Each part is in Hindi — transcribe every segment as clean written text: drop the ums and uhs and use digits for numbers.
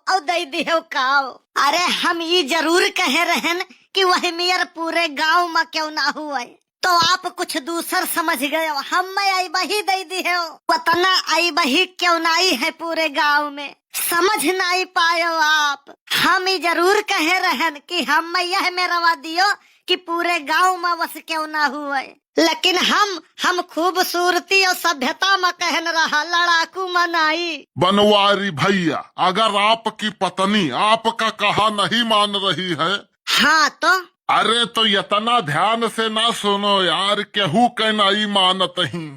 और दे दियो काओ। अरे हम ये जरूर कह रहन कि वही मेयर पूरे गांव में क्यों ना हुआ, तो आप कुछ दूसर समझ गए। हम आई बही दे दियो, वतना आई बही क्यों नाई है पूरे गांव में, समझ नहीं पायो आप। हम ये जरूर कह रहन कि हम यह मेरवा दियो कि पूरे गांव में बस क्यों ना हुआ, लेकिन हम खूबसूरती और सभ्यता में कहन रहा, लड़ाकू मनाई। बनवारी भैया, अगर आपकी पत्नी आपका कहा नहीं मान रही है, हाँ तो अरे तो इतना ध्यान से ना सुनो यार, केहू के नहीं मानत ही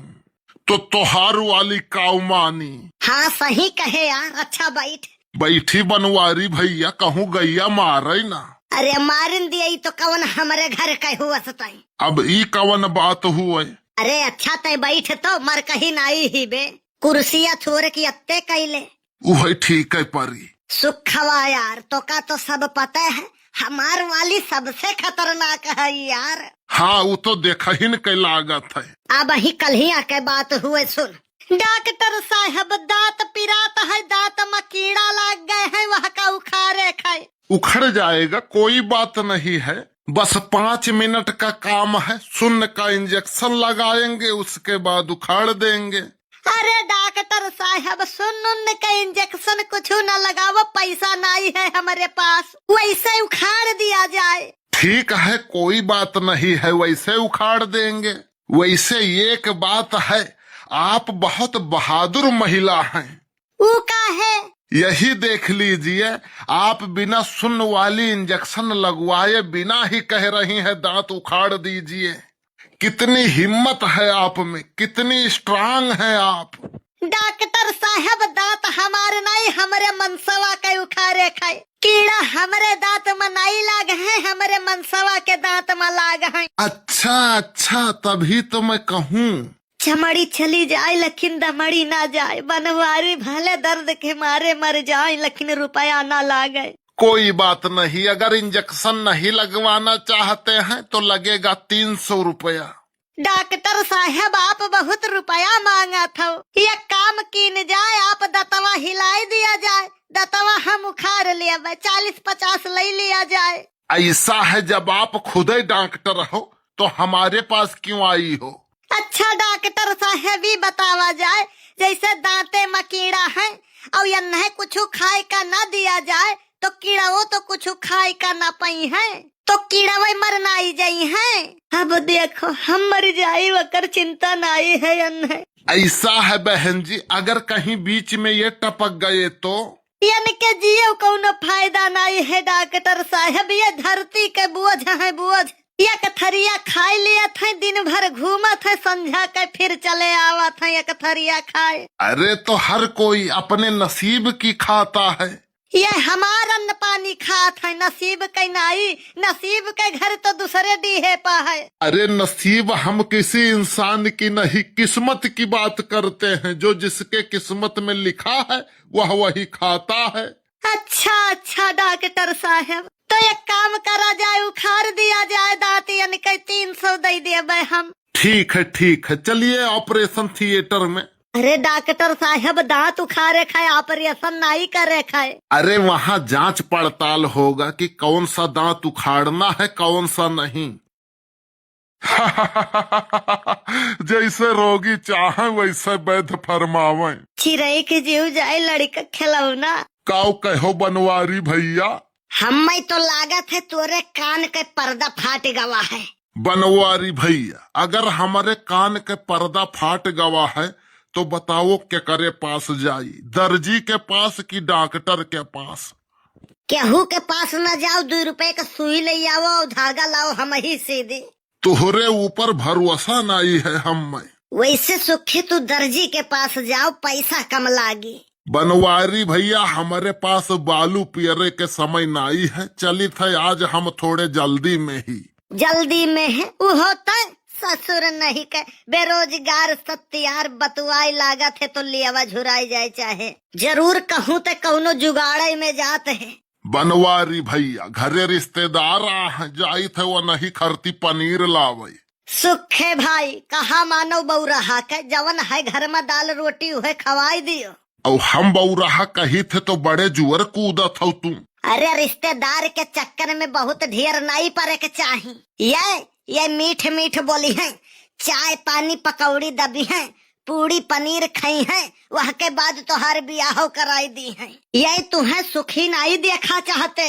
तो तोहार वाली काऊ मानी। हाँ सही कहे यार। अच्छा बैठी बनवारी भैया, कहूँ गैया मारे ना। अरे मारिन दिया तो कवन हमारे घर का हुआ सताई। अब ई कवन बात हुए? अरे अच्छा तय बैठ तो मर कहीं नाई ही बे, कुर्सिया छोड़ की अत्ते कैले। वही ठीक है परी। सुखवा यार, तो का तो सब पता है हमार वाली सबसे खतरनाक है यार। हाँ वो तो देखा ही न के लागत है। अब ही कल ही आके बात हुए, सुन। डॉक्टर साहब दांत पिरात है, दांत में कीड़ा लग गए हैं, वह का उखाड़े खाए। उखड़ जाएगा, कोई बात नहीं है, बस 5 मिनट का काम है। सुन्न का इंजेक्शन लगाएंगे, उसके बाद उखाड़ देंगे। अरे डॉक्टर साहब सुन्न का इंजेक्शन कुछ न लगाओ, पैसा नहीं है हमारे पास, वैसे उखाड़ दिया जाए। ठीक है कोई बात नहीं है, वैसे उखाड़ देंगे। वैसे एक बात है, आप बहुत बहादुर महिला हैं। वो का है? यही देख लीजिए, आप बिना सुन्न वाली इंजेक्शन लगवाए बिना ही कह रही हैं दांत उखाड़ दीजिए। कितनी हिम्मत है आप में, कितनी स्ट्रांग हैं आप। डॉक्टर साहब दांत हमारे नहीं, हमारे मनसवा के उखाड़े खाए। कीड़ा हमारे दांत में नहीं लाग है, हमारे मनसवा के दांत में लाग है। अच्छा तभी तो मैं कहूँ। चमड़ी चली जाए लेकिन दमड़ी ना जाए, बनवारी भले दर्द के मारे मर जाए लेकिन रुपया ना लागे। कोई बात नहीं, अगर इंजेक्शन नहीं लगवाना चाहते हैं तो लगेगा 300 रुपया। डॉक्टर साहब आप बहुत रुपया मांगा था, ये काम कीन जाए, आप दतवा हिलाई दिया जाए, दतवा हम उखाड़ लिया, 40-50 ले लिया जाए। ऐसा है, जब आप खुद ही डॉक्टर हो तो हमारे पास क्यों आई हो? अच्छा डॉक्टर साहब भी बतावा जाए, जैसे दांते में कीड़ा है और यह कुछ खाए का ना दिया जाए तो कीड़ा वो तो कुछ खाए का ना पाई है, तो कीड़ा वही मर नाई जाई है। अब देखो हम मर जाये वकर चिंता नाई है यन। ऐसा है बहन जी, अगर कहीं बीच में ये टपक गए तो यानी के जियो कोनो फायदा नहीं है डॉक्टर साहब। ये धरती के बोझ है, बोझ। ये कथरिया खाए लिया था, दिन भर घूमत है, संझा के फिर चले आवत है, ये कथरिया खाए। अरे तो हर कोई अपने नसीब की खाता है। ये हमारा अन्न पानी खात है, नसीब के नाई, नसीब के घर तो दूसरे डीहे पा है। अरे नसीब हम किसी इंसान की नहीं, किस्मत की बात करते हैं। जो जिसके किस्मत में लिखा है वह वही खाता है। अच्छा डॉक्टर साहब, तो एक काम करा जाए, उखाड़ दिया जाए दांत, यानी कि 300 दे दिए हम। ठीक है, चलिए ऑपरेशन थिएटर में। अरे डॉक्टर साहब दांत उखाड़े खाए, ऑपरेशन नहीं करे खाए। अरे वहाँ जांच पड़ताल होगा कि कौन सा दांत उखाड़ना है कौन सा नहीं। जैसे रोगी चाहे वैसे वैद्य फरमावे। चिरई के जीव जाए लड़का खिलौना। काऊ कहो बनवारी भैया, हमें तो लागत है तोरे कान के पर्दा फाट गवा है। बनवारी भैया, अगर हमारे कान के पर्दा फाट गवा है तो बताओ क्या करे पास जाई, दर्जी के पास कि डॉक्टर के पास? केहू के पास न जाओ, 2 रुपए का सुई ले आओ, धागा लाओ, हम ही सीधे। तुहरे ऊपर भरोसा नहीं है हमें। वैसे सुखी तू दर्जी के पास जाओ, पैसा कम लागी। बनवारी भैया, हमारे पास बालू पियरे के समय नहीं है, चली थे आज हम थोड़े जल्दी में ही। जल्दी में है वो होता ससुर नहीं के, बेरोजगार सत्यार बतुआई लागत है तो लियावा झुराई जाए, चाहे जरूर कहूँ तो कौनो जुगाड़े में जाते हैं। बनवारी भैया, घरे रिश्तेदार हैं, जाई थे वो नहीं खरती पनीर लावे। सुखे भाई, कहा मानो बऊ रहा के, जवन है घर में दाल रोटी उहे खवाई दियो। और हम बौराहा कही थे तो बड़े जुअर कूदत हो तुम। अरे रिश्तेदार के चक्कर में बहुत ढेर नहीं पड़े के चाही। ये मीठ मीठ बोली है, चाय पानी पकौड़ी दबी है, पूरी पनीर खाई है, वह के बाद तो हर ब्याह कराई दी है। ये तुम्हें सुखी नहीं देखा चाहते,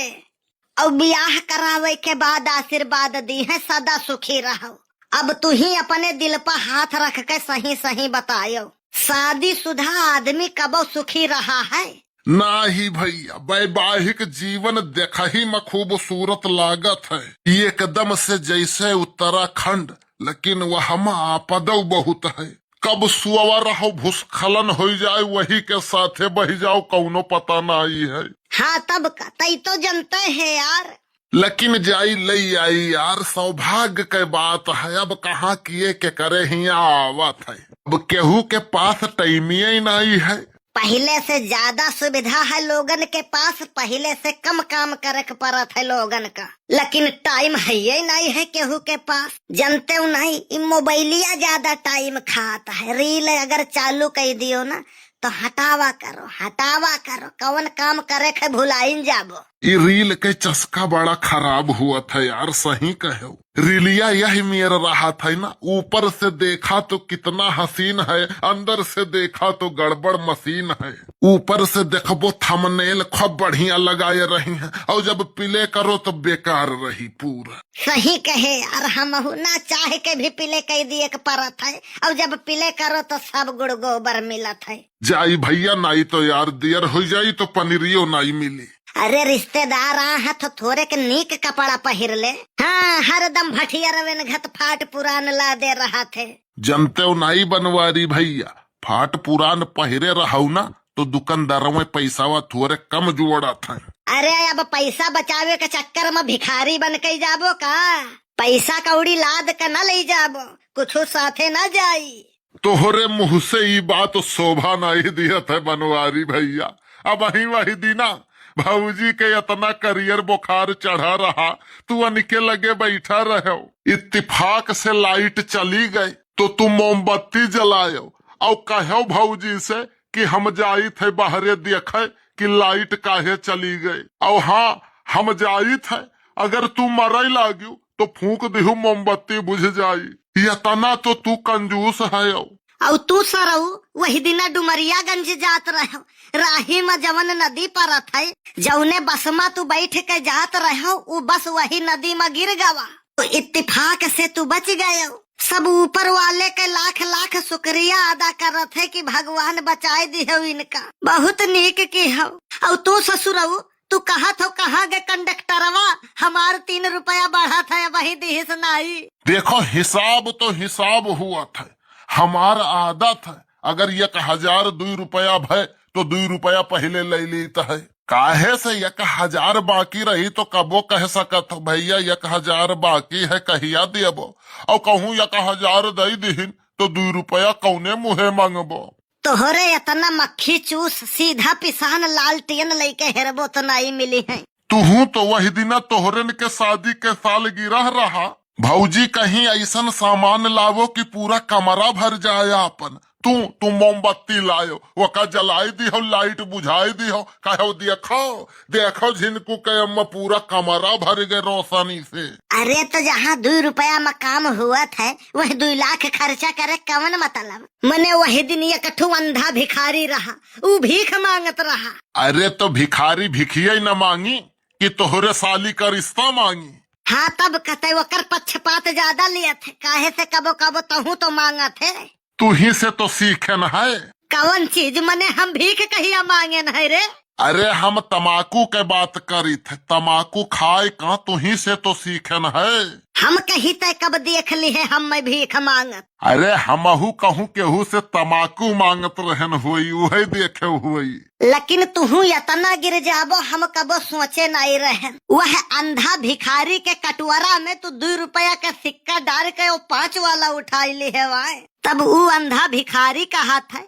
और ब्याह करावे के बाद आशीर्वाद दी है सदा सुखी रहो। अब तू ही अपने दिल पर हाथ रख के सही सही बतायो, शादीशुदा आदमी कब सुखी रहा है? ना ही भैया, वैवाहिक जीवन देखा ही में खूबसूरत लागत है, एकदम से जैसे उत्तराखंड, लेकिन वह में आपदौ बहुत है। कब सुअर हो भूस्खलन हो जाए वही के साथे बह जाओ, कौनो पता नहीं है। हाँ तब का तई तो जनते है यार, लेकिन जाई लई आई यार, सौभाग्य के बात है। अब कहाँ किए के करे ही आवत है, अब केहू के पास टाइमिए ही नहीं है। पहले से ज्यादा सुविधा है लोगन के पास, पहले से कम काम करे के पड़त है लोगन का, लेकिन टाइम है ये नहीं है केहू के पास। जानते हो नहीं, मोबाइलिया ज्यादा टाइम खाता है। रील अगर चालू कर दियो ना तो हटावा करो, कौन काम करे के भुलाइन जाबो। ये रील के चस्का बड़ा खराब हुआ था यार, सही कहो। रीलिया यही मेरा रहा था ना, ऊपर से देखा तो कितना हसीन है, अंदर से देखा तो गड़बड़ मशीन है। ऊपर से देखबो थंबनेल खूब बढ़िया लगाए रही है, और जब प्ले करो तो बेकार रही पूरा। सही कहे यार, हम ना चाहे के भी प्ले कह दिए के परत है, और जब प्ले करो तो सब गुड़ गोबर मिलत है। जाई भैया, नहीं तो यार देर हो जाई तो पनीरियो नहीं मिली। अरे रिश्तेदार है तो थोड़े के नीक कपड़ा पहिर ले। हाँ, हरदम भटिया रवेन घत फाट पुरान ला दे रहा थे। जनते हो नहीं बनवारी भैया, फाट पुरान पहिरे रहो ना तो दुकानदारों में पैसा थोड़े कम जोड़ा था। अरे अब पैसा बचावे के चक्कर में भिखारी बन के जाबो का? पैसा कौड़ी लाद के न ले जाबो, कुछ साथे न जाई। तोहरे मुंह से ये बात शोभा नहीं दिया था बनवारी भैया। अब वही दीना भाऊजी के इतना करियर बुखार चढ़ा रहा, तू अनके लगे बैठा रहो। इत्तेफाक से लाइट चली गई तो तू मोमबत्ती जलायो और कहो भाऊजी से कि हम जाई थे बाहरे देखे कि लाइट काहे चली गई। और हाँ, हम जाई थे, अगर तू मरई लागियो तो फूंक दिहू मोमबत्ती बुझ जाई। इतना तो तू कंजूस है। और तू सरऊ वही दिना डुमरियागंज जात रहो, राही में जवन नदी परत है, जौने बस में तू बैठ के जात रहो, वो बस वही नदी में गिर गवा, तो इत्तेफाक से तू बच गए। सब ऊपर वाले के लाख लाख शुक्रिया अदा करत है कि भगवान बचाए दियो इनका, बहुत नीक की हो। और तू ससुरऊ तू कहा तो कहाँ गए कंडक्टरवा, हमार 3 रुपया बढ़ा था वही दिहिस नहीं। देखो हिसाब तो हिसाब हुआ था, हमार आदत है अगर 1000 2 रुपया भय तो 2 रुपया पहले ले लेता है। काहे से 1000 बाकी रही तो कबो कह सकत भैया 1000 बाकी है कहिया देबो, और कहूँ 1000 दे दीहिन तो 2 रुपया कौने मुहे मांगबो। तोहरे इतना मक्खी चूस सीधा पिसान लालटेन लेके हेरबो तो नहीं मिली है। तू तो वही दिन तोहरन के शादी के साल गिरह रहा, भौजी कहीं ऐसा सामान लावो कि पूरा कमरा भर जाए अपन। तू मोमबत्ती लायो, वका जलाई दी हो, लाइट बुझाई दी हो, कहो देखो झिनकू के अम्मा पूरा कमरा भर गए रोशनी से। अरे तो जहाँ 2 रुपया में काम हुआ था वही 2 लाख खर्चा करे कवन मतलब। मने वही दिन ये कठू अंधा भिखारी रहा, वो भीख मांगत रहा। अरे तो भिखारी भिखिया न मांगी कि तोहरे साली का रिश्ता मांगी। हाँ तब कहते वकर पक्षपात ज्यादा लिए थे, काहे से कबो कबो तहू तो मांगा थे। तू ही से तो सीखे न है। कौन चीज मने हम भीख कहिया मांगे न है रे? अरे हम तमाकू के बात करी थे, तमाकू खाए का तू ही से तो सीखे न है। हम कही तय कब देख ली है हम में भीख मांगत। अरे हमहू कहूँ केहू से तमाकू मांगत रहन हुई, वही देखे हुई। लेकिन तुहू इतना गिर जाबो हम कबो सोचे नहीं रहन। वह अंधा भिखारी के कटवरा में तू 2 रुपया का सिक्का डाल के वो 5 वाला उठाई ली है वाय। तब वो अंधा भिखारी कहा था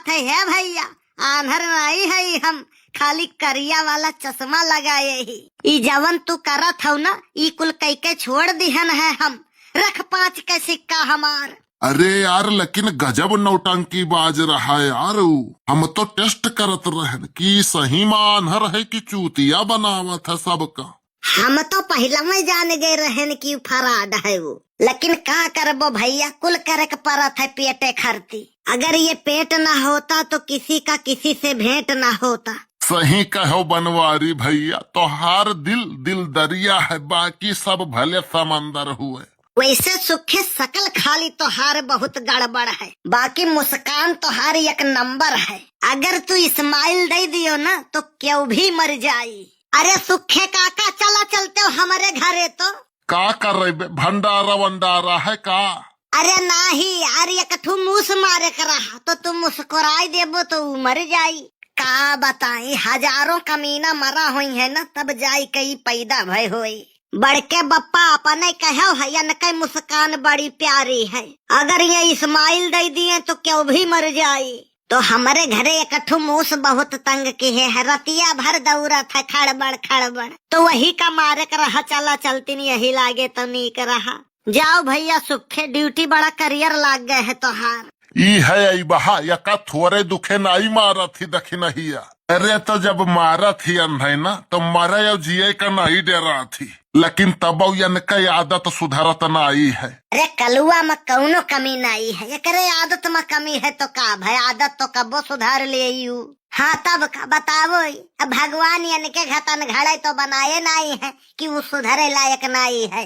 है भैया आंधर नहीं है, हम खाली करिया वाला चश्मा लगाए ही। ई जवन तू करत हो ना, ई कुल कई के छोड़ दिहन है हम, रख 5 के सिक्का हमार। अरे यार लेकिन गजब नौटंकी बाज रहा है यार ऊ। हम तो टेस्ट करत रहन कि सही मानहर है कि चूतिया बनावत है सबका। हम तो पहला में जान गए रहन कि फराड है वो, लेकिन का करबो भैया, कुल करे के परत है पेटे खरती। अगर ये पेट ना होता तो किसी का किसी से भेंट ना होता। सही कहो बनवारी भैया, तोहार दिल दरिया है, बाकी सब भले समंदर हुए। वैसे सुखे सकल खाली तोहार बहुत गड़बड़ है, बाकी मुस्कान तोहार एक नंबर है। अगर तू इस्माइल दे दियो ना तो क्यों भी मर जाई। अरे सुखे काका चला चलते हो हमारे घरे तो। का कर रहे बे? भंडारा वंडारा है का? अरे नाही यार, ये कठू मूस मारे कर रहा तो तुम मुस्कुराई देबो तो मर जाई। का बताई, हजारों कमीना मरा हुई है ना तब जाई कई पैदा भय हुई। बड़के बप्पा अपने कहो है या न कई मुस्कान बड़ी प्यारी है। अगर ये इस्माइल दे दिए तो क्यों भी मर जाई। तो हमारे घरे एकठू मूस बहुत तंग की है, रतिया भर दौरा था खड़बड़ खड़बड़, तो वही का मारे कर रहा चला चलती नहीं, यही लागे तो नीक रहा। जाओ भैया सुखे, ड्यूटी बड़ा करियर लाग गए है तोहार। ई है आई बहा या का थोड़े दुखे नाई मारा थी दखी नहीं। अरे तो जब मारा थी अंधे ना तो मारा या जिये का नहीं डरा थी, लेकिन तब यन कई आदत सुधरत नाई है। अरे कलुआ में कौनो कमी नहीं है, ये करे आदत में कमी है तो का भाई, आदत तो कबो सुधार ले यू। हाँ तब का बतावो, अब भगवान यानी के घतन घड़े तो बनाए नहीं है कि वो सुधरे लायक नहीं है।